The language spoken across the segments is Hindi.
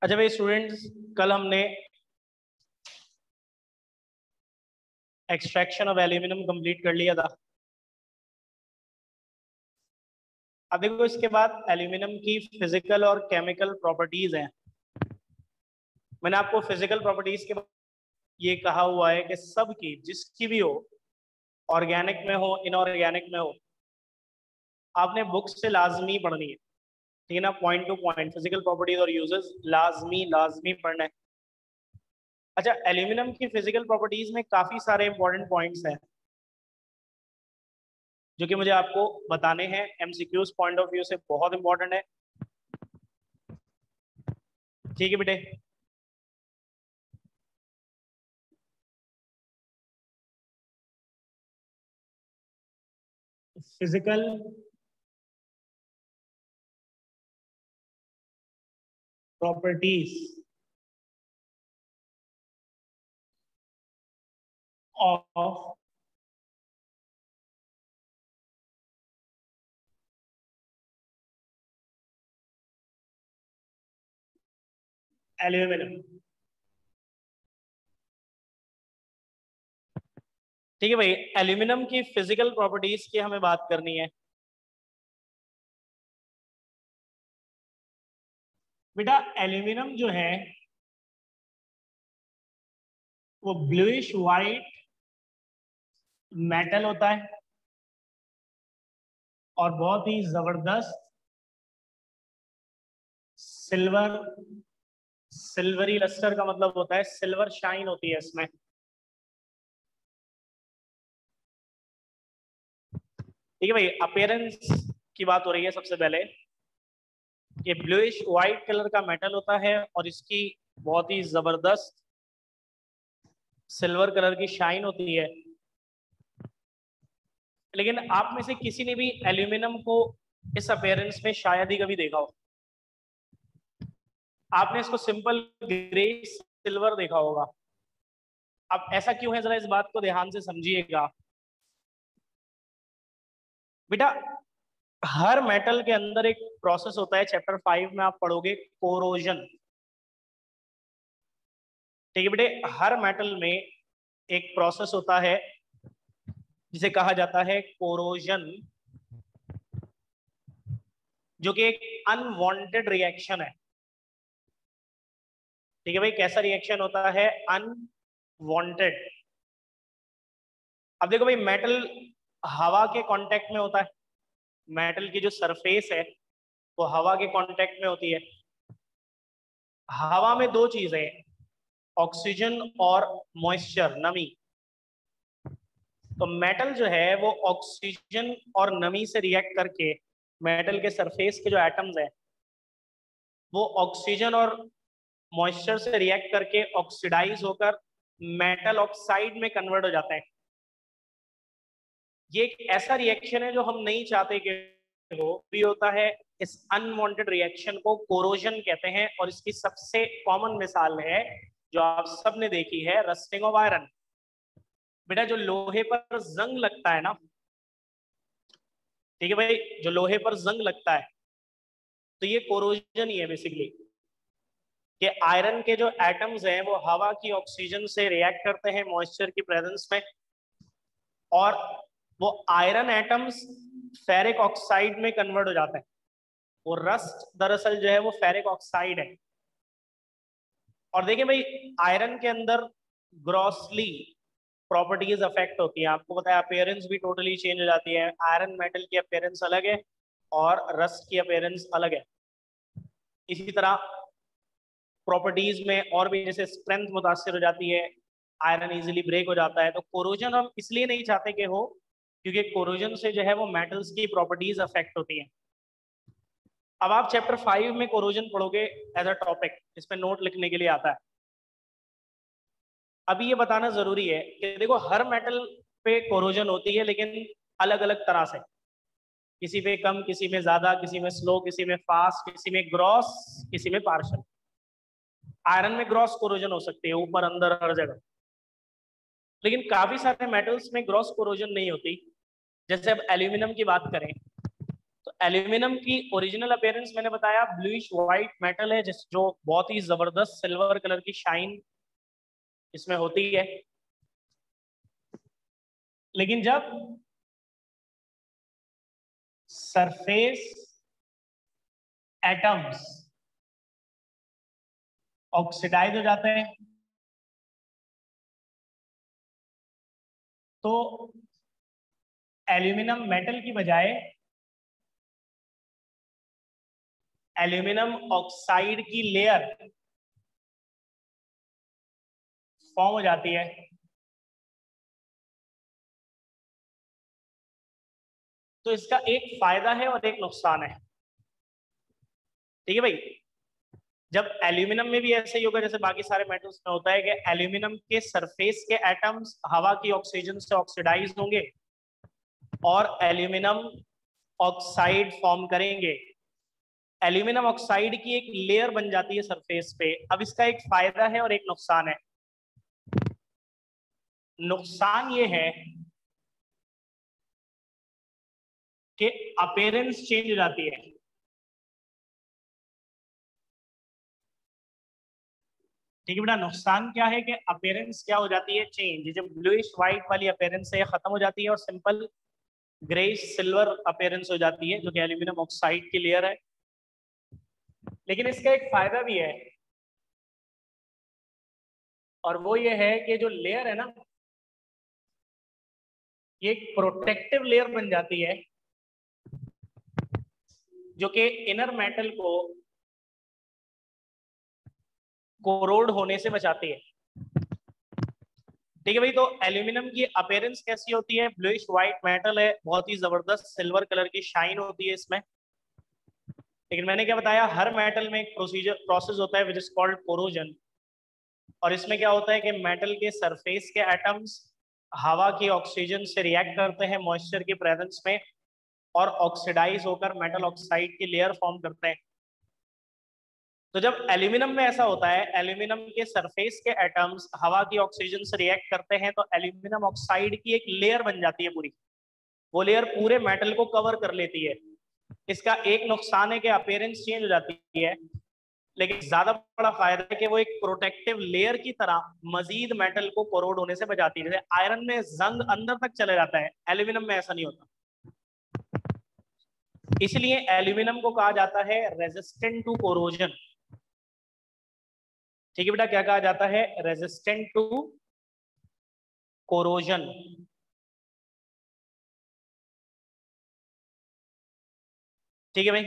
अच्छा भाई स्टूडेंट्स, कल हमने एक्सट्रैक्शन ऑफ एल्यूमिनियम कंप्लीट कर लिया था। अब देखो इसके बाद एल्यूमिनियम की फिजिकल और केमिकल प्रॉपर्टीज हैं। मैंने आपको फिजिकल प्रॉपर्टीज के बाद ये कहा हुआ है कि सब की जिसकी भी हो, ऑर्गेनिक में हो इनऑर्गेनिक में हो, आपने बुक से लाजमी पढ़नी है। ठीक है ना, point two point physical properties और यूजेस लाजमी लाजमी पढ़ना है। अच्छा, एल्यूमिनियम की फिजिकल प्रॉपर्टीज में काफी सारे इंपॉर्टेंट पॉइंट्स हैं जो कि मुझे आपको बताने हैं। एमसीक्यूज पॉइंट ऑफ व्यू से बहुत इंपॉर्टेंट है। ठीक है बेटे, फिजिकल प्रॉपर्टीज ऑफ एल्यूमिनियम। ठीक है भाई, एल्यूमिनियम की फिजिकल प्रॉपर्टीज की हमें बात करनी है। बेटा एल्यूमिनियम जो है वो ब्लूइश वाइट मेटल होता है और बहुत ही जबरदस्त सिल्वर सिल्वरी लस्टर का मतलब होता है सिल्वर शाइन होती है इसमें। ठीक है भाई, अपीयरेंस की बात हो रही है। सबसे पहले ये ब्लूइश व्हाइट कलर का मेटल होता है और इसकी बहुत ही जबरदस्त सिल्वर कलर की शाइन होती है। लेकिन आप में से किसी ने भी एल्यूमिनियम को इस अपीयरेंस में शायद ही कभी देखा हो। आपने इसको सिंपल ग्रे सिल्वर देखा होगा। अब ऐसा क्यों है, जरा इस बात को ध्यान से समझिएगा। बेटा हर मेटल के अंदर एक प्रोसेस होता है, चैप्टर 5 में आप पढ़ोगे, कोरोजन। ठीक है बेटे, हर मेटल में एक प्रोसेस होता है जिसे कहा जाता है कोरोजन, जो कि एक अनवांटेड रिएक्शन है। ठीक है भाई, कैसा रिएक्शन होता है? अनवांटेड। अब देखो भाई, मेटल हवा के कांटेक्ट में होता है। मेटल की जो सरफेस है वो हवा के कांटेक्ट में होती है। हवा में दो चीजें हैं, ऑक्सीजन और मॉइस्चर, नमी। तो मेटल जो है वो ऑक्सीजन और नमी से रिएक्ट करके मेटल के सरफेस के जो एटम्स हैं वो ऑक्सीजन और मॉइस्चर से रिएक्ट करके ऑक्सीडाइज होकर मेटल ऑक्साइड में कन्वर्ट हो जाता है। ये एक ऐसा रिएक्शन है जो हम नहीं चाहते कि हो, भी होता है। इस अनवांटेड रिएक्शन को कोरोजन कहते हैं और इसकी सबसे कॉमन मिसाल है जो आप सबने देखी है, रस्टिंग ऑफ आयरन। बेटा जो लोहे पर जंग लगता है ना, ठीक है भाई, जो लोहे पर जंग लगता है तो ये कोरोजन ही है बेसिकली। कि आयरन के जो एटम्स हैं वो हवा की ऑक्सीजन से रिएक्ट करते हैं मॉइस्चर की प्रेजेंस में, और वो आयरन एटम्स फेरिक ऑक्साइड में कन्वर्ट हो जाते हैं। वो रस्ट दरअसल जो है वो फेरिक ऑक्साइड है। और देखिए भाई, आयरन के अंदर ग्रॉसली प्रॉपर्टीज अफेक्ट होती है। आपको पता है अपीयरेंस भी टोटली चेंज हो जाती है। आयरन मेटल की अपीयरेंस अलग है और रस्ट की अपीयरेंस अलग है। इसी तरह प्रॉपर्टीज में और भी, जैसे स्ट्रेंथ मुतासर हो जाती है, आयरन इजीली ब्रेक हो जाता है। तो कोरोजन हम इसलिए नहीं चाहते कि हो, क्योंकि कोरोजन से जो है वो मेटल्स की प्रॉपर्टीज अफेक्ट होती हैं। अब आप चैप्टर 5 में कोरोजन पढ़ोगे एज अ टॉपिक, इसमें नोट लिखने के लिए आता है। अभी ये बताना जरूरी है कि देखो हर मेटल पे कोरोजन होती है, लेकिन अलग अलग तरह से। किसी पे कम, किसी में ज्यादा, किसी में स्लो, किसी में फास्ट, किसी में ग्रॉस, किसी में पार्शल। आयरन में ग्रॉस कोरोजन हो सकती है, ऊपर अंदर हर जगह। लेकिन काफी सारे मेटल्स में ग्रॉस कोरोजन नहीं होती। जैसे अब एल्यूमिनियम की बात करें तो एल्यूमिनियम की ओरिजिनल अपीयरेंस मैंने बताया ब्लूइश व्हाइट मेटल है, जिस जो बहुत ही जबरदस्त सिल्वर कलर की शाइन इसमें होती है। लेकिन जब सरफेस एटम्स ऑक्सीडाइज हो जाते हैं तो एल्यूमिनियम मेटल की बजाय एल्यूमिनियम ऑक्साइड की लेयर फॉर्म हो जाती है। तो इसका एक फायदा है और एक नुकसान है। ठीक है भाई, जब एल्यूमिनियम में भी ऐसे ही होगा जैसे बाकी सारे मेटल्स में होता है कि एल्यूमिनियम के सरफेस के एटम्स हवा की ऑक्सीजन से ऑक्सीडाइज होंगे और एल्यूमिनियम ऑक्साइड फॉर्म करेंगे। एल्यूमिनियम ऑक्साइड की एक लेयर बन जाती है सरफेस पे। अब इसका एक फायदा है और एक नुकसान है। नुकसान ये है कि अपीयरेंस चेंज हो जाती है। ठीक है बेटा, नुकसान क्या है कि अपीयरेंस क्या हो जाती है, चेंज। जब ब्लूइश व्हाइट वाली अपीयरेंस है खत्म हो जाती है और सिंपल ग्रेइश सिल्वर अपीयरेंस हो जाती है, जो कि एल्यूमिनियम ऑक्साइड की लेयर है। लेकिन इसका एक फायदा भी है और वो ये है कि जो लेयर है ना, ये एक प्रोटेक्टिव लेयर बन जाती है जो कि इनर मेटल को कोरोड होने से बचाती है। ठीक है भाई, तो एल्यूमिनियम की अपीयरेंस कैसी होती है, ब्लूइश व्हाइट मेटल है, बहुत ही जबरदस्त सिल्वर कलर की शाइन होती है इसमें। लेकिन मैंने क्या बताया, हर मेटल में एक प्रोसेस होता है विच इज कॉल्ड कोरोजन। और इसमें क्या होता है कि मेटल के सरफेस के एटम्स हवा की ऑक्सीजन से रिएक्ट करते हैं मॉइस्चर की प्रेजेंस में और ऑक्सीडाइज होकर मेटल ऑक्साइड की लेयर फॉर्म करते हैं। तो जब एल्यूमिनियम में ऐसा होता है, एल्यूमिनियम के सरफेस के एटम्स हवा की ऑक्सीजन से रिएक्ट करते हैं तो एल्यूमिनियम ऑक्साइड की एक लेयर बन जाती है पूरी। वो लेयर पूरे मेटल को कवर कर लेती है। इसका एक नुकसान है कि अपीयरेंस चेंज हो जाती है, लेकिन ज्यादा बड़ा फायदा है कि वो एक प्रोटेक्टिव लेयर की तरह मजीद मेटल को कोरोड होने से बचाती है। जैसे आयरन में जंग अंदर तक चले जाता है, एल्यूमिनियम में ऐसा नहीं होता। इसलिए एल्यूमिनियम को कहा जाता है रेजिस्टेंट टू कोरोजन। ठीक है बेटा, क्या कहा जाता है, रेजिस्टेंट टू कोरोजन। ठीक है भाई,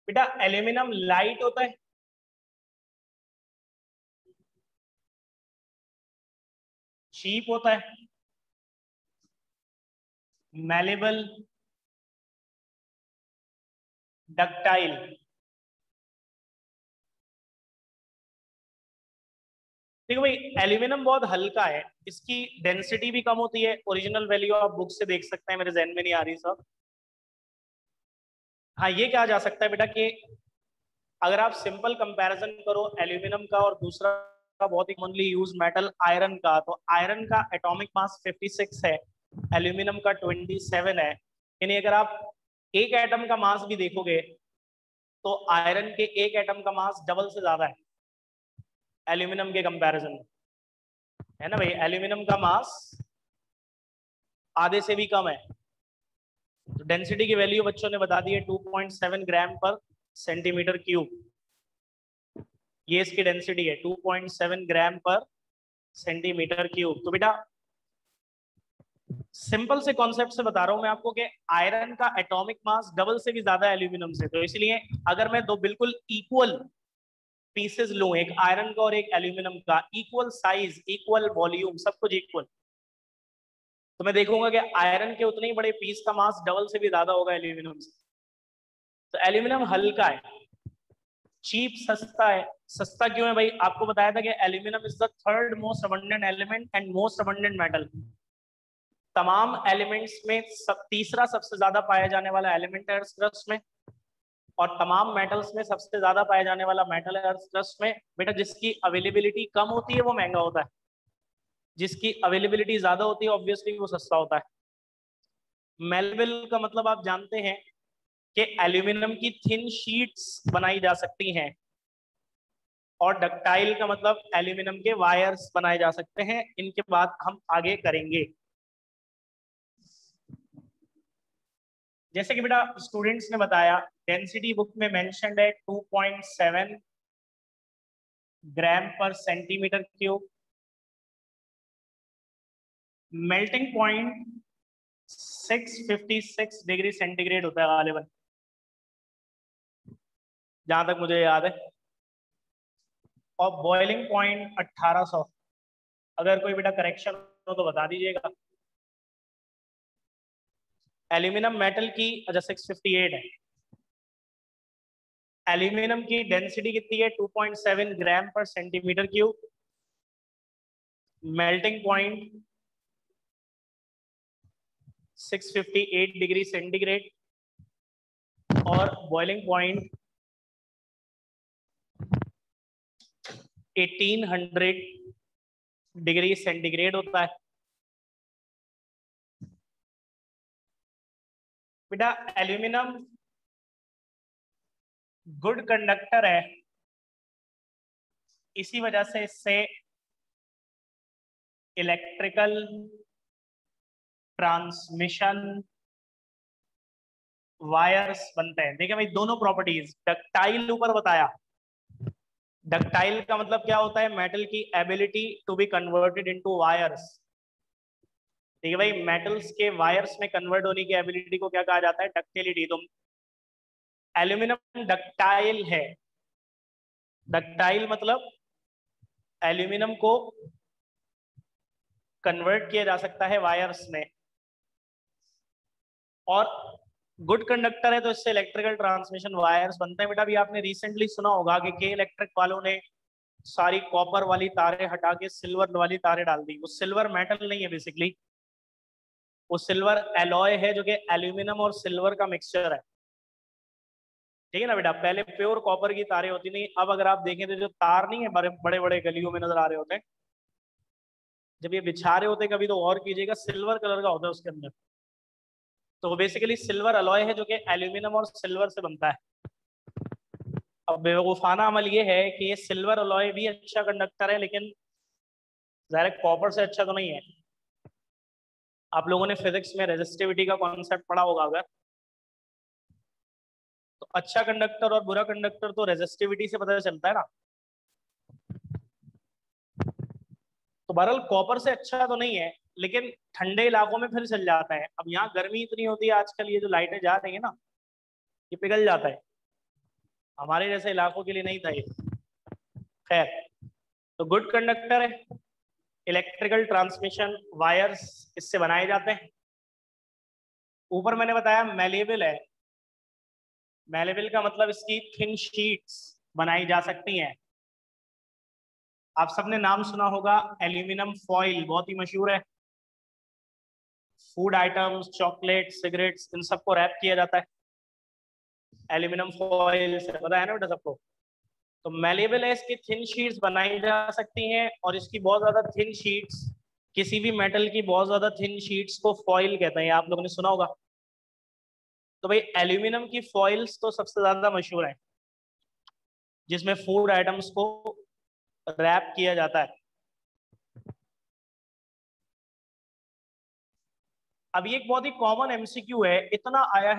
बेटा एल्यूमिनियम लाइट होता है, चीप होता है, मैलेबल, डक्टाइल। देखो भाई, एल्यूमिनियम बहुत हल्का है, इसकी डेंसिटी भी कम होती है। ओरिजिनल वैल्यू आप बुक से देख सकते हैं, मेरे जहन में नहीं आ रही सब। हाँ, ये कहा जा सकता है बेटा कि अगर आप सिंपल कंपैरिजन करो एल्यूमिनियम का और दूसरा बहुत ही कॉमनली यूज मेटल आयरन का, तो आयरन का एटॉमिक मास 56 है, एल्यूमिनियम का 27 है। यानी अगर आप एक एटम का मास भी देखोगे तो आयरन के एक एटम का मास डबल से ज्यादा है एल्यूमिनियम के कंपैरिजन में, है ना भाई। एल्यूमिनियम का मास आधे से भी कम है। तो डेंसिटी की वैल्यू बच्चों ने बता दी है 2.7 ग्राम पर सेंटीमीटर क्यूब। ये इसकी डेंसिटी है 2.7 ग्राम पर सेंटीमीटर क्यूब। तो बेटा सिंपल से कॉन्सेप्ट से बता रहा हूं मैं आपको कि आयरन का एटॉमिक मास डबल से भी ज्यादा है एल्यूमिनियम से। तो इसलिए अगर मैं दो बिल्कुल इक्वल पीसेस लूं, एक आयरन का और एक एल्यूमिनियम का, इक्वल साइज, इक्वल वॉल्यूम, सब कुछ इक्वल, तो मैं देखूंगा कि आयरन के उतने ही बड़े पीस का मास डबल से भी ज्यादा होगा एल्यूमिनियम से। तो एल्यूमिनियम हल्का है, चीप, सस्ता है। सस्ता क्यों है भाई, आपको बताया था कि aluminium is the third most abundant element and most abundant metal. तमाम एलिमेंट्स में तीसरा सबसे ज्यादा पाया जाने वाला एलिमेंट है अर्थ क्रस्ट में, और तमाम मेटल्स में सबसे ज्यादा पाया जाने वाला मेटल है अर्थ क्रस्ट में। बेटा जिसकी अवेलेबिलिटी कम होती है वो महंगा होता है, जिसकी अवेलेबिलिटी ज्यादा होती है ऑब्वियसली वो सस्ता होता है। मेलेबल का मतलब आप जानते हैं कि एल्यूमिनियम की थिन शीट्स बनाई जा सकती हैं, और डक्टाइल का मतलब एल्यूमिनियम के वायर्स बनाए जा सकते हैं। इनके बाद हम आगे करेंगे। जैसे कि बेटा स्टूडेंट्स ने बताया, डेंसिटी बुक में मेंशन्ड है 2.7 ग्राम पर centimetre cube. Melting point 656 degree centigrade होता है गालिबन, जहां तक मुझे याद है, और बॉइलिंग पॉइंट 1800। अगर कोई बेटा करेक्शन हो तो बता दीजिएगा। एल्यूमिनियम मेटल की अच्छा 658 है। एल्यूमिनियम की डेंसिटी कितनी है? 2.7 ग्राम पर centimetre cube. Melting point 658 degree centigrade, और बॉइलिंग पॉइंट 1800 डिग्री सेंटीग्रेड होता है। बेटा एल्यूमिनियम गुड कंडक्टर है, इसी वजह से इससे इलेक्ट्रिकल ट्रांसमिशन वायर्स बनते हैं। देखिए भाई, दोनों प्रॉपर्टीज। डक्टाइल ऊपर बताया, डक्टाइल का मतलब क्या होता है? मेटल की ability to be converted into wires. देखिए भाई, मेटल्स के वायर्स में कन्वर्ट होने की एबिलिटी को क्या कहा जाता है? डक्टिलिटी। तो एल्यूमिनियम डक्टाइल है। डक्टाइल मतलब एल्यूमिनियम को कन्वर्ट किया जा सकता है वायर्स में, और गुड कंडक्टर है तो इससे इलेक्ट्रिकल ट्रांसमिशन वायर्स बनते हैं। बेटा अभी आपने रिसेंटली सुना होगा कि के इलेक्ट्रिक वालों ने सारी कॉपर वाली तारें हटा के सिल्वर वाली तारें डाल दी। वो सिल्वर मेटल नहीं है बेसिकली, वो सिल्वर एलॉय है, जो कि एल्यूमिनियम और सिल्वर का मिक्सचर है। ठीक है ना बेटा? पहले प्योर कॉपर की तारें होती नहीं। अब अगर आप देखें तो जो तार नहीं है बड़े बड़े बड़े गलियों में नजर आ रहे होते हैं, जब ये बिछा रहे होते हैं कभी, तो और कीजिएगा, सिल्वर कलर का होता है उसके अंदर। तो वो बेसिकली सिल्वर अलॉय है, जो कि एल्यूमिनियम और सिल्वर से बनता है। अब बेवकूफाना अमल ये है कि ये सिल्वर अलॉय भी अच्छा कंडक्टर है, लेकिन ज़ाहिर कॉपर से अच्छा तो नहीं है। आप लोगों ने फिजिक्स में रेजिस्टिविटी का कॉन्सेप्ट पढ़ा होगा अगर, तो अच्छा कंडक्टर और बुरा कंडक्टर तो रेजिस्टिविटी से पता चलता है ना। तो बहरहाल कॉपर से अच्छा तो नहीं है, लेकिन ठंडे इलाकों में फिर चल जाता है। अब यहाँ गर्मी इतनी होती है आजकल, ये जो लाइटें जा रही है ना, ये पिघल जाता है। हमारे जैसे इलाकों के लिए नहीं था ये। खैर, तो गुड कंडक्टर है, इलेक्ट्रिकल ट्रांसमिशन वायर्स इससे बनाए जाते हैं। ऊपर मैंने बताया मेलेबल है। मेलेबल का मतलब इसकी थिन शीट्स बनाई जा सकती हैं। आप सबने नाम सुना होगा एल्यूमिनियम फॉइल, बहुत ही मशहूर है। फूड आइटम्स, चॉकलेट, सिगरेट्स, इन सबको रैप किया जाता है एल्यूमिनियम फॉइल से, पता है ना बेटा सबको? तो मेलेबल है, इसकी थिन शीट्स बनाई जा सकती हैं, और इसकी बहुत ज्यादा थिन शीट्स, किसी भी मेटल की बहुत ज्यादा थिन शीट्स को फॉइल कहते हैं, आप लोगों ने सुना होगा। तो भाई एल्यूमिनियम की फॉइल्स तो सबसे ज्यादा मशहूर है, जिसमें फूड आइटम्स को रैप किया जाता है। अब ये एक बहुत ही कॉमन एमसीक्यू है, इतना आया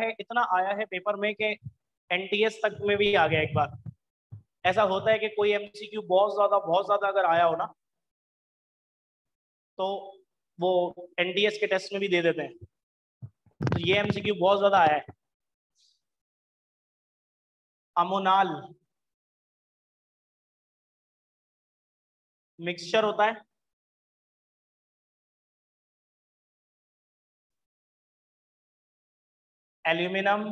है पेपर में कि एनटीएस तक में भी आ गया एक बार। ऐसा होता है कि कोई एमसीक्यू बहुत ज्यादा अगर आया हो ना, तो वो एनटीएस के टेस्ट में भी दे देते हैं। तो ये एमसीक्यू बहुत ज्यादा आया है। अमोनाल मिक्सचर होता है, एल्यूमिनियम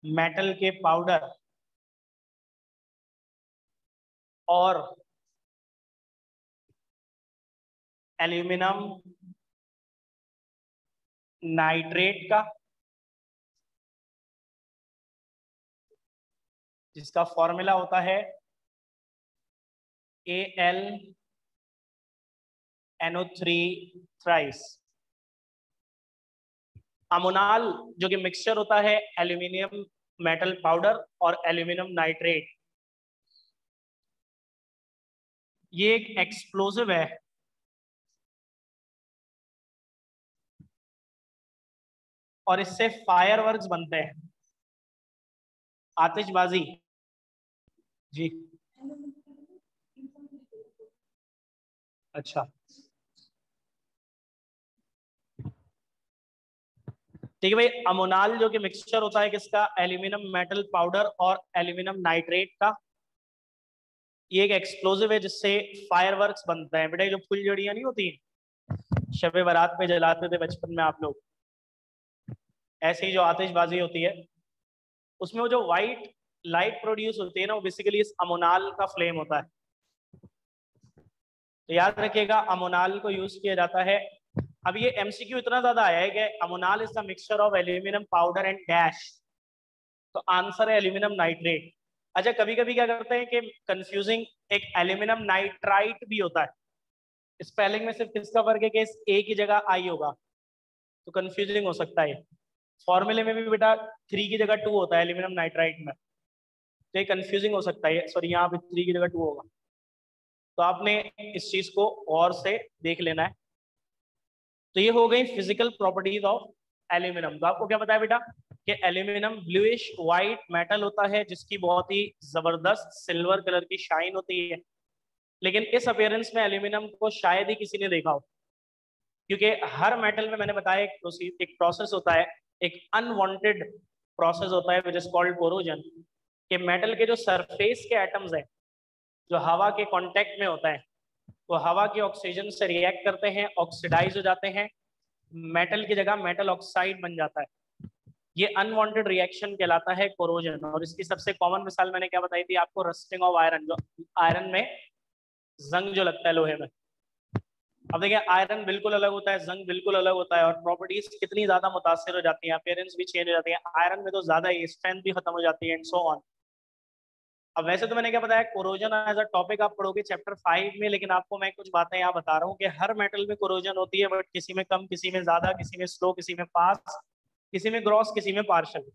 मेटल के पाउडर और एल्यूमिनियम नाइट्रेट का, जिसका फॉर्मूला होता है AlNO3 थ्राइस। अमोनाल जो कि मिक्सचर होता है एल्यूमिनियम मेटल पाउडर और एल्यूमिनियम नाइट्रेट, ये एक एक्सप्लोजिव है और इससे फायरवर्क्स बनते हैं, आतिशबाजी। जी, अच्छा ठीक है भाई। अमोनाल जो कि मिक्सचर होता है किसका, एल्यूमिनियम मेटल पाउडर और एल्यूमिनियम नाइट्रेट का, ये एक एक्सप्लोजिव है जिससे फायरवर्क्स बनते हैं। बेटा जो फुलझड़ियां नहीं होती शबे बारात पे जलाते थे बचपन में आप लोग, ऐसे ही जो आतिशबाजी होती है उसमें वो जो व्हाइट लाइट प्रोड्यूस होती है ना, वो बेसिकली इस अमोनाल का फ्लेम होता है। तो याद रखिएगा अमोनाल को यूज किया जाता है। अब ये एमसीक्यू इतना ज्यादा आया है कि ammonal is the mixture of aluminium powder and dash, तो आंसर है एल्यूमिनियम नाइट्रेट। अच्छा कभी कभी क्या करते हैं कि कंफ्यूजिंग, एक एल्यूमिनियम नाइट्राइट भी होता है। स्पेलिंग में सिर्फ किसका फर्क है कि इस ए की जगह आई होगा, तो कंफ्यूजिंग हो सकता है। फॉर्मूले में भी बेटा 3 की जगह 2 होता है एल्यूमिनियम नाइट्राइट में, तो ये कंफ्यूजिंग हो सकता है। सॉरी यहाँ पे 3 की जगह 2 होगा, तो आपने इस चीज को और से देख लेना है। तो ये हो गई फिजिकल प्रॉपर्टीज ऑफ एल्यूमिनियम। तो आपको क्या पता है बेटा कि एल्यूमिनियम ब्लूइश व्हाइट मेटल होता है जिसकी बहुत ही जबरदस्त सिल्वर कलर की शाइन होती है। लेकिन इस अपीयरेंस में एल्यूमिनियम को शायद ही किसी ने देखा हो, क्योंकि हर मेटल में मैंने बताया एक प्रोसेस होता है, एक अनवांटेड प्रोसेस होता है विच इज कॉल्ड कोरोजन, कि मेटल के जो सरफेस के एटम्स हैं जो हवा के कांटेक्ट में होता है, वो हवा के ऑक्सीजन से रिएक्ट करते हैं, ऑक्सीडाइज हो जाते हैं, मेटल की जगह मेटल ऑक्साइड बन जाता है। ये अनवांटेड रिएक्शन कहलाता है कोरोजन। और इसकी सबसे कॉमन मिसाल मैंने क्या बताई थी आपको, रस्टिंग ऑफ आयरन, जो आयरन में जंग जो लगता है लोहे में। अब देखिए आयरन बिल्कुल अलग होता है, जंग बिल्कुल अलग होता है, और प्रॉपर्टीज कितनी ज्यादा मुतासिर हो जाती हैं, अपीयरेंस भी चेंज हो जाती है। आयरन में तो ज्यादा ही स्ट्रेंथ भी खत्म हो जाती है एंड सो ऑन। अब वैसे तो मैंने क्या बताया, कोरोजन एज अ टॉपिक आप पढ़ोगे चैप्टर 5 में, लेकिन आपको मैं कुछ बातें यहाँ बता रहा हूँ कि हर मेटल में कोरोजन होती है, बट किसी में कम, किसी में ज्यादा, किसी में स्लो, किसी में फास्ट, किसी में ग्रॉस, किसी में पार्शल।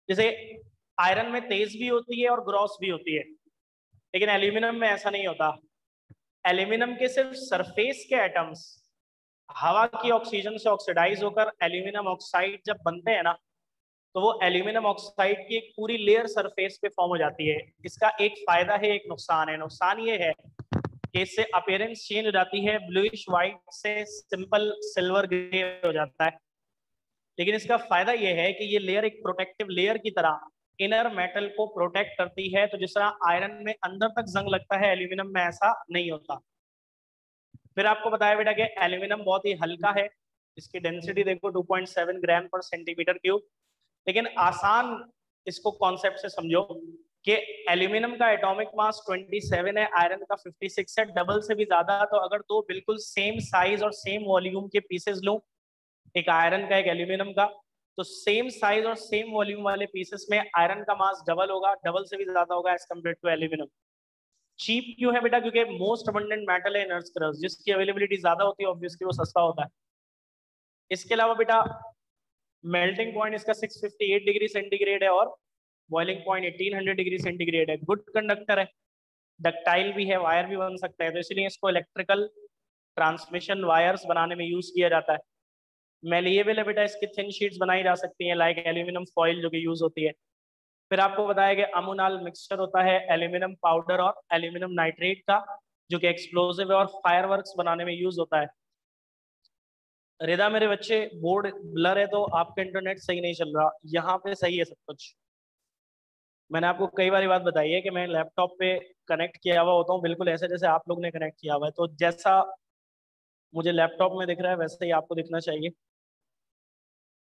जैसे आयरन में तेज भी होती है और ग्रॉस भी होती है, लेकिन एल्यूमिनियम में ऐसा नहीं होता। एल्यूमिनियम के सिर्फ सरफेस के एटम्स हवा की ऑक्सीजन से ऑक्सीडाइज होकर एल्यूमिनियम ऑक्साइड जब बनते हैं ना, तो वो एल्यूमिनियम ऑक्साइड की एक पूरी लेयर सरफेस पे फॉर्म हो जाती है। इसका एक फायदा है, एक नुकसान है। नुकसान ये है कि इससे अपीयरेंस चेंज हो जाती है, ब्लूइश व्हाइट से सिंपल सिल्वर ग्रे हो जाता है। लेकिन इसका फायदा यह है कि ये लेयर एक प्रोटेक्टिव लेयर की तरह इनर मेटल को प्रोटेक्ट करती है। तो जिस तरह आयरन में अंदर तक जंग लगता है, एल्यूमिनियम में ऐसा नहीं होता। फिर आपको बताया बेटा कि एल्यूमिनियम बहुत ही हल्का है, इसकी डेंसिटी देखो 2.7 ग्राम पर सेंटीमीटर क्यूब। लेकिन आसान इसको कॉन्सेप्ट से समझो कि एल्यूमिनियम का एटॉमिक मास 27 है, आयरन का 56 है, डबल से भी ज्यादा। तो अगर दो बिल्कुल सेम साइज और सेम वॉल्यूम के पीसेस लूं, एक आयरन का एक एल्यूमिनियम का, तो सेम साइज और सेम वॉल्यूम वाले पीसेस में आयरन का मास डबल होगा, डबल से भी ज्यादा होगा as compared to aluminium. Cheap क्यों है बेटा, क्योंकि मोस्ट अबंडेंट मेटल है इन अर्थ क्रस्ट, जिसकी अवेलेबिलिटी ज्यादा होती है, ऑब्वियसली वो सस्ता होता है। इसके अलावा बेटा मेल्टिंग पॉइंट इसका 658 डिग्री सेंटीग्रेड है और बॉइलिंग पॉइंट 1800 डिग्री सेंटीग्रेड है। गुड कंडक्टर है, डक्टाइल भी है, वायर भी बन सकता है, तो इसलिए इसको इलेक्ट्रिकल ट्रांसमिशन वायर्स बनाने में यूज किया जाता है। मेलिएबल है बेटा, इसकी थिन शीट्स बनाई जा सकती हैं लाइक एल्यूमिनियम फॉइल जो कि यूज होती है। फिर आपको बताया कि अमोनाल मिक्सचर होता है एल्यूमिनियम पाउडर और एल्यूमिनियम नाइट्रेट का, जो कि एक्सप्लोसिव है और फायरवर्क्स बनाने में यूज होता है। रेदा मेरे बच्चे बोर्ड ब्लर है तो आपका इंटरनेट सही नहीं चल रहा, यहाँ पे सही है सब कुछ। मैंने आपको कई बार बात बताई है कि मैं लैपटॉप पे कनेक्ट किया हुआ होता हूँ बिल्कुल ऐसे जैसे आप लोग ने कनेक्ट किया हुआ है, तो जैसा मुझे लैपटॉप में दिख रहा है वैसे ही आपको दिखना चाहिए।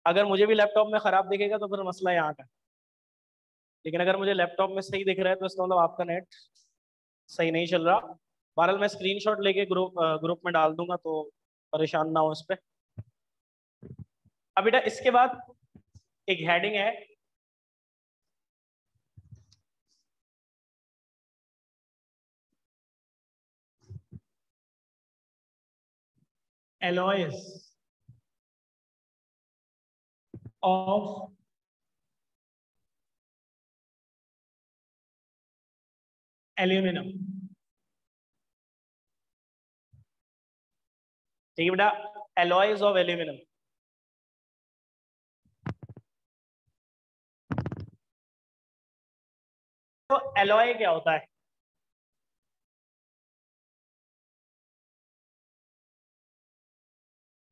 अगर मुझे भी लैपटॉप में खराब दिखेगा तो फिर मसला यहाँ का है। लेकिन अगर मुझे लैपटॉप में सही दिख रहा है तो इसका मतलब आपका नेट सही नहीं चल रहा। बहरहाल मैं स्क्रीनशॉट लेके ग्रुप में डाल दूंगा, तो परेशान ना हो इस पे। अब बेटा इसके बाद एक हेडिंग है, एलॉयज। Of aluminium. ठीक है बेटा, एलॉयज ऑफ एल्यूमिनियम। तो एलॉय क्या होता है?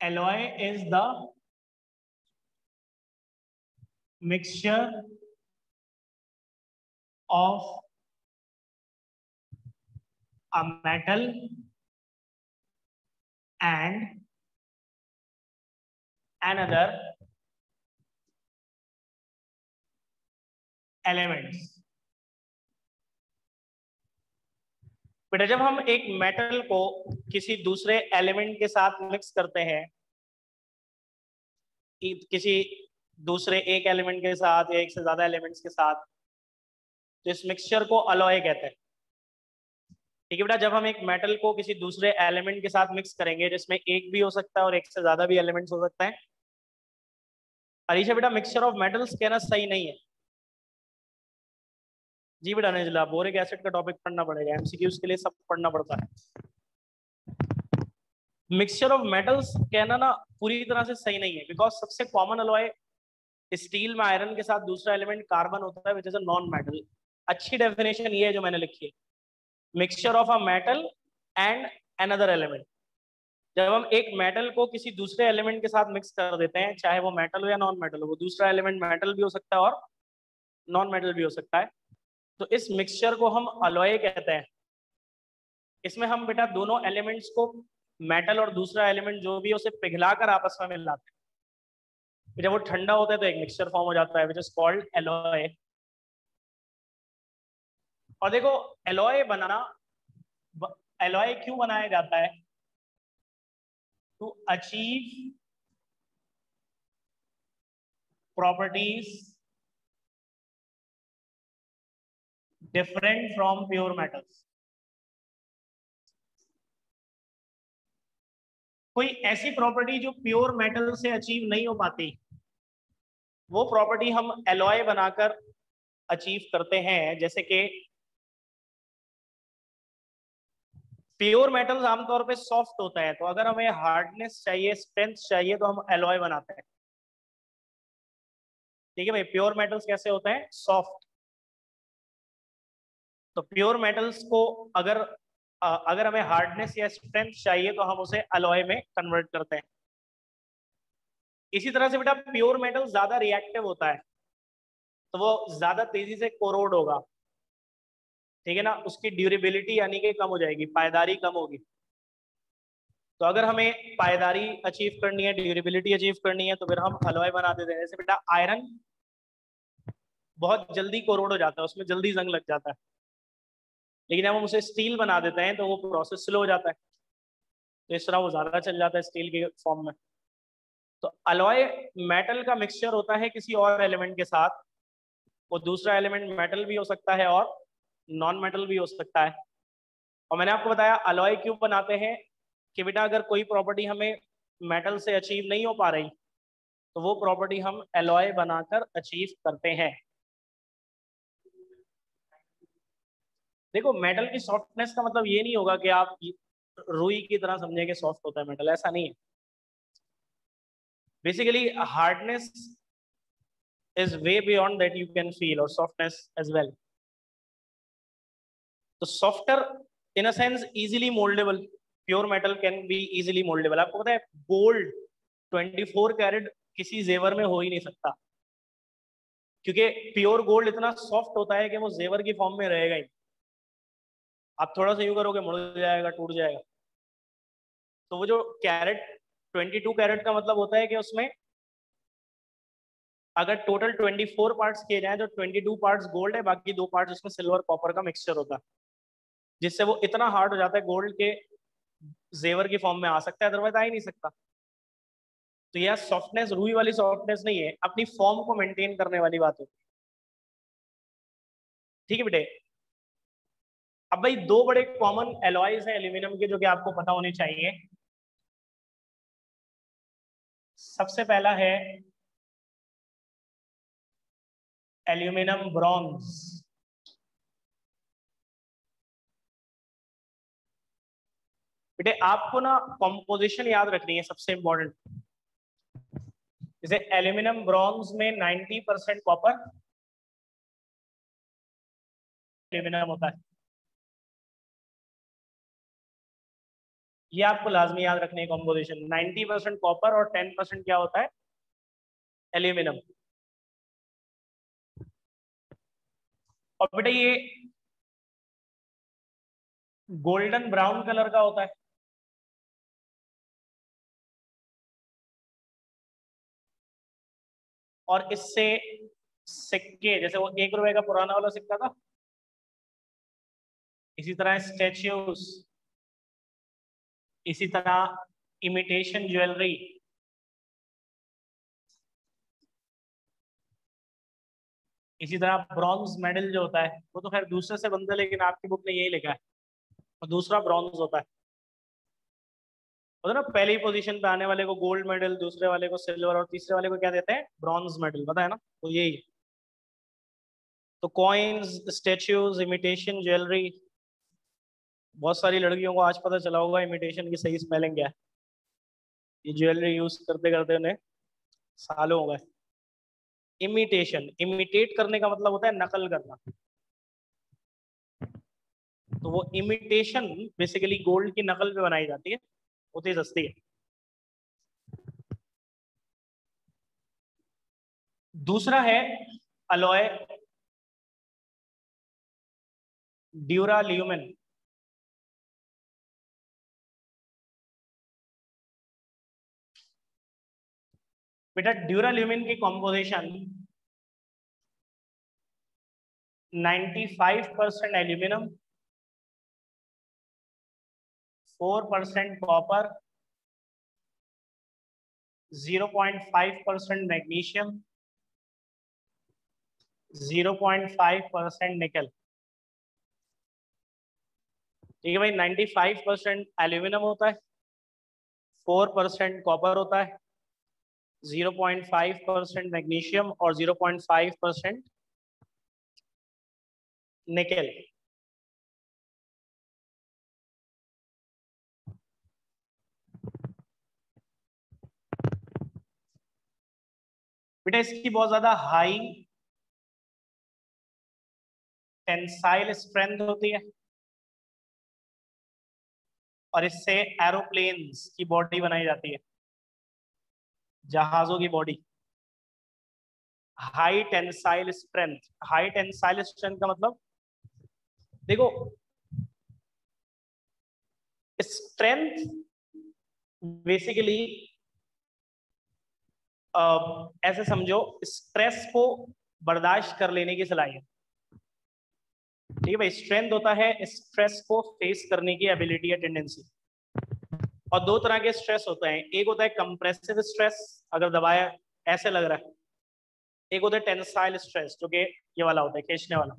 Alloy is the mixture of a metal and another elements। बेटा जब हम एक मेटल को किसी दूसरे एलिमेंट के साथ मिक्स करते हैं, किसी दूसरे एक एलिमेंट के साथ या एक से ज्यादा एलिमेंट्स के साथ, तो इस मिक्सचर को अलॉय कहते हैं। ठीक है बेटा, जब हम एक मेटल को किसी दूसरे एलिमेंट के साथ मिक्स करेंगे जिसमें एक भी हो सकता है और एक से ज्यादा भी एलिमेंट्स हो सकता है। अरीशा बेटा, मिक्सचर ऑफ मेटल्स कहना सही नहीं है। जी बेटा निजला, बोरिक एसिड का टॉपिक पढ़ना पड़ेगा, एमसीक्यूज के लिए सब पढ़ना पड़ता है। मिक्सचर ऑफ मेटल्स कहना ना पूरी तरह से सही नहीं है, बिकॉज सबसे कॉमन अलॉय स्टील में आयरन के साथ दूसरा एलिमेंट कार्बन होता है, which is a non metal. अच्छी डेफिनेशन ये है जो मैंने लिखी है, mixture of a metal and another element. जब हम एक मेटल को किसी दूसरे एलिमेंट के साथ मिक्स कर देते हैं, चाहे वो मेटल हो या नॉन मेटल हो, वो दूसरा एलिमेंट मेटल भी हो सकता है और नॉन मेटल भी हो सकता है, तो इस मिक्सचर को हम अलॉय कहते हैं। इसमें हम बेटा दोनों एलिमेंट्स को, मेटल और दूसरा एलिमेंट जो भी है, उसे पिघलाकर आपस में मिलाते हैं। जब वो ठंडा होता है तो एक मिक्सचर फॉर्म हो जाता है, विच इज कॉल्ड एलॉय। और देखो, एलॉय बनाना, एलॉय क्यों बनाया जाता है? To achieve properties different from pure metals. कोई ऐसी प्रॉपर्टी जो प्योर मेटल से अचीव नहीं हो पाती, वो प्रॉपर्टी हम एलॉय बनाकर अचीव करते हैं। जैसे कि प्योर मेटल्स आमतौर पे सॉफ्ट होता है, तो अगर हमें हार्डनेस चाहिए, स्ट्रेंथ चाहिए, तो हम एलॉय बनाते हैं। ठीक है भाई, प्योर मेटल्स कैसे होते हैं? सॉफ्ट। तो प्योर मेटल्स को अगर हमें हार्डनेस या स्ट्रेंथ चाहिए तो हम उसे अलॉय में कन्वर्ट करते हैं। इसी तरह से बेटा प्योर मेटल ज्यादा रिएक्टिव होता है, तो वो ज्यादा तेजी से कोरोड होगा। ठीक है ना, उसकी ड्यूरेबिलिटी यानी कि कम हो जाएगी, पायदारी कम होगी। तो अगर हमें पायदारी अचीव करनी है, ड्यूरेबिलिटी अचीव करनी है, तो फिर हम अलॉय बना देते हैं। जैसे बेटा आयरन बहुत जल्दी कोरोड हो जाता है, उसमें जल्दी जंग लग जाता है, लेकिन जब हम उसे स्टील बना देते हैं तो वो प्रोसेस स्लो हो जाता है, तो इस तरह वो ज्यादा चल जाता है स्टील के फॉर्म में। तो अलॉय मेटल का मिक्सचर होता है किसी और एलिमेंट के साथ। वो दूसरा एलिमेंट मेटल भी हो सकता है और नॉन मेटल भी हो सकता है। और मैंने आपको बताया अलॉय क्यों बनाते हैं, कि बेटा अगर कोई प्रॉपर्टी हमें मेटल से अचीव नहीं हो पा रही, तो वो प्रॉपर्टी हम अलॉय बनाकर अचीव करते हैं। देखो, मेटल की सॉफ्टनेस का मतलब ये नहीं होगा कि आप रुई की तरह समझे कि सॉफ्ट होता है मेटल, ऐसा नहीं है। Basically hardness is way beyond that you can feel, or softness as well. तो softer in a sense easily moldable, pure metal can be easily moldable। आपको पता है गोल्ड 24 कैरेट किसी जेवर में हो ही नहीं सकता, क्योंकि प्योर गोल्ड इतना सॉफ्ट होता है कि वो जेवर की फॉर्म में रहेगा ही। आप थोड़ा सा यूं करोगे मुड़ जाएगा, टूट जाएगा। तो वो जो कैरेट 22 कैरेट का मतलब होता है कि उसमें अगर टोटल 24 पार्ट्स किए जाए तो 22 पार्ट्स गोल्ड है, बाकी 2 पार्ट्स उसमें सिल्वर कॉपर का मिक्सचर होता है, जिससे वो इतना हार्ड हो जाता है, गोल्ड के जेवर की फॉर्म में आ सकता है, अदरवाइज आ ही नहीं सकता। तो यह सॉफ्टनेस रुई वाली सॉफ्टनेस नहीं है, अपनी फॉर्म को मेंटेन करने वाली बात होती है। ठीक है बेटे। अब भाई दो बड़े कॉमन एलॉयज हैं एल्यूमिनियम के, जो कि आपको पता होने चाहिए। सबसे पहला है एल्यूमिनियम, ब्रॉन्ज। बेटे आपको ना कॉम्पोजिशन याद रखनी है, सबसे इंपॉर्टेंट। जैसे एल्यूमिनियम ब्रॉन्ज में 90% कॉपर एल्यूमिनियम होता है। ये आपको लाजमी याद रखनी है कॉम्पोजिशन। 90% कॉपर और 10% क्या होता है? एल्यूमिनियम। और बेटा ये गोल्डन ब्राउन कलर का होता है। और इससे सिक्के, जैसे वो 1 रुपए का पुराना वाला सिक्का था, इसी तरह स्टैच्यूज, इसी तरह इमिटेशन ज्वेलरी, इसी तरह ब्रॉन्ज मेडल जो होता है, वो तो खैर दूसरे से बनता है, लेकिन आपकी बुक में यही लिखा है। और दूसरा ब्रॉन्ज होता है। होता है ना, पहली पोजीशन पे आने वाले को गोल्ड मेडल, दूसरे वाले को सिल्वर, और तीसरे वाले को क्या देते हैं? Bronze medal. पता है ना? तो यही। तो कॉइन्स, स्टेच्यूज, इमिटेशन ज्वेलरी। बहुत सारी लड़कियों को आज पता चला होगा इमिटेशन की सही स्पेलिंग क्या है। ये ज्वेलरी यूज करते करते उन्हें सालों हो गए। इमिटेशन, इमिटेट करने का मतलब होता है नकल करना। तो वो इमिटेशन बेसिकली गोल्ड की नकल पे बनाई जाती है, उतनी सस्ती है। दूसरा है अलॉय ड्यूराल्यूमिन। बेटा ड्यूराल्यूमिन की कॉम्पोजिशन 95% एल्यूमिनियम, 4% कॉपर, 0.5% मैग्नीशियम, 0.5% निकल। ठीक है भाई, 95% एल्यूमिनियम होता है, 4% कॉपर होता है, 0.5% मैग्नीशियम और 0.5% निकल। बेटा इसकी बहुत ज्यादा हाई टेंसाइल स्ट्रेंथ होती है, और इससे एरोप्लेन्स की बॉडी बनाई जाती है, जहाजों की body. High tensile strength. High tensile strength का मतलब देखो, स्ट्रेंथ बेसिकली ऐसे समझो, स्ट्रेस को बर्दाश्त कर लेने की सलाहियत। ठीक है भाई, स्ट्रेंथ होता है स्ट्रेस को फेस करने की एबिलिटी या टेंडेंसी। और दो तरह के स्ट्रेस होते हैं, एक होता है कंप्रेसिव स्ट्रेस, अगर दबाया ऐसे लग रहा है। एक होता है टेंसाइल स्ट्रेस, जो कि ये वाला होता है, खींचने वाला।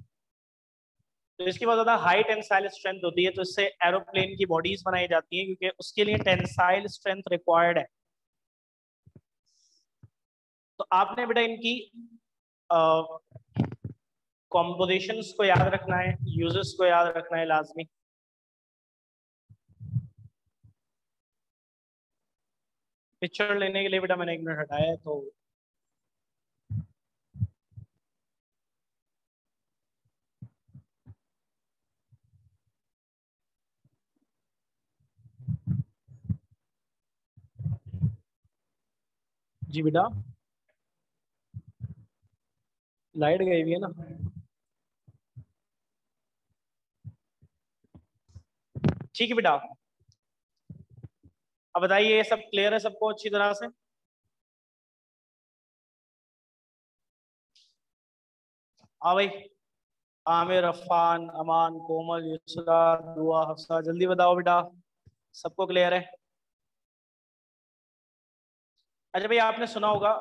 तो इसकी बहुत ज्यादा हाई टेंसाइल स्ट्रेंथ होती है, तो इससे एरोप्लेन की बॉडीज बनाई जाती है, क्योंकि उसके लिए टेंसाइल स्ट्रेंथ रिक्वायर्ड है। तो आपने बेटा इनकी कॉम्पोजिशंस को याद रखना है, यूजेस को याद रखना है लाजमी। पिक्चर लेने के लिए बेटा मैंने 1 मिनट हटाया है, तो जी बेटा, लाइट गई हुई है ना। ठीक है बेटा, अब बताइए, ये सब क्लियर है सबको अच्छी तरह से? हाँ भाई, आमिर, अफान, अमान, कोमल, युसरा, दुआ, हफ्सा, जल्दी बताओ बेटा, सबको क्लियर है? अच्छा भाई, आपने सुना होगा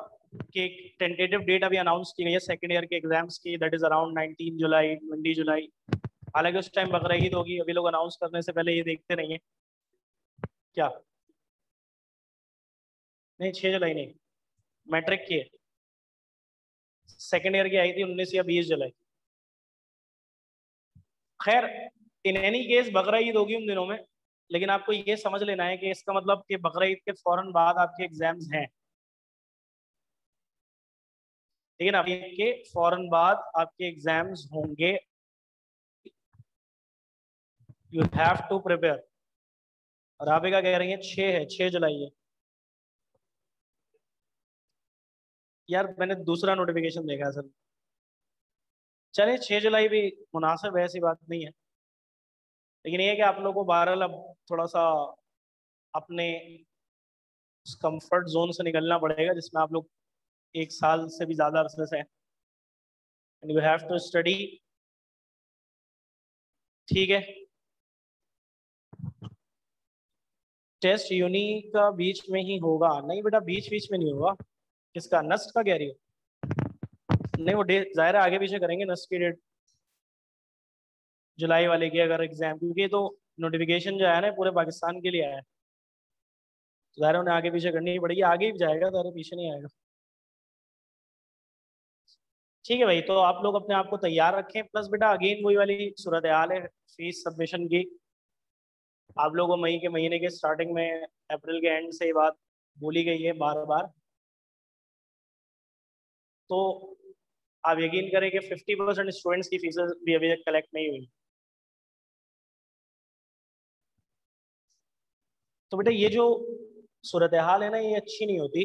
कि एक टेंटेटिव डेट अभी अनाउंस की गई है सेकेंड ईयर के एग्जाम्स की, दैट इज अराउंड 19 जुलाई, 20 जुलाई। हालांकि उस टाइम बकरीद होगी, अभी लोग अनाउंस करने से पहले ये देखते नहीं है क्या? नहीं, 6 जुलाई नहीं, मैट्रिक की है। सेकेंड ईयर की आई थी 19 या 20 जुलाई। खैर, इन एनी केस बकरा ईद होगी उन दिनों में, लेकिन आपको ये समझ लेना है कि इसका मतलब कि बकरा ईद के फौरन बाद आपके एग्जाम्स हैं, ठीक है ना? के फौरन बाद आपके एग्जाम्स होंगे, यू हैव टू प्रिपेयर। और आप क्या कह रही हैं 6 है, 6 जुलाई है। यार मैंने दूसरा नोटिफिकेशन देखा है सर। चलिए 6 जुलाई भी मुनासिब है, ऐसी बात नहीं है, लेकिन ये है कि आप लोगों को बहरहाल अब थोड़ा सा अपने उस कंफर्ट जोन से निकलना पड़ेगा जिसमें आप लोग 1 साल से भी ज्यादा अरसे से हैं, and you have to study, ठीक है? टेस्ट यूनी का बीच में ही होगा? नहीं बेटा, बीच बीच में नहीं होगा। किसका, नस्ट का कह रही हो? नहीं, वो डेट जाहिर है आगे पीछे करेंगे, नस्ट की डेट जुलाई वाले की अगर एग्जाम, क्योंकि तो नोटिफिकेशन जो है ना पूरे पाकिस्तान के लिए आया है, तो जाहिर है उन्हें आगे पीछे करनी ही पड़ेगी, आगे ही जाएगा, जाहिर है पीछे नहीं आएगा। ठीक है भाई, तो आप लोग अपने आप को तैयार रखें। प्लस बेटा अगेन वही वाली सूरत हाल है फीस सबमिशन की। आप लोगों को मई के महीने के स्टार्टिंग में, अप्रैल के एंड से ये बात बोली गई है बार बार, तो आप यकीन करें कि 50% स्टूडेंट्स की फीस भी अभी तक कलेक्ट नहीं हुई। तो बेटा ये जो सूरत हाल है ना, ये अच्छी नहीं होती।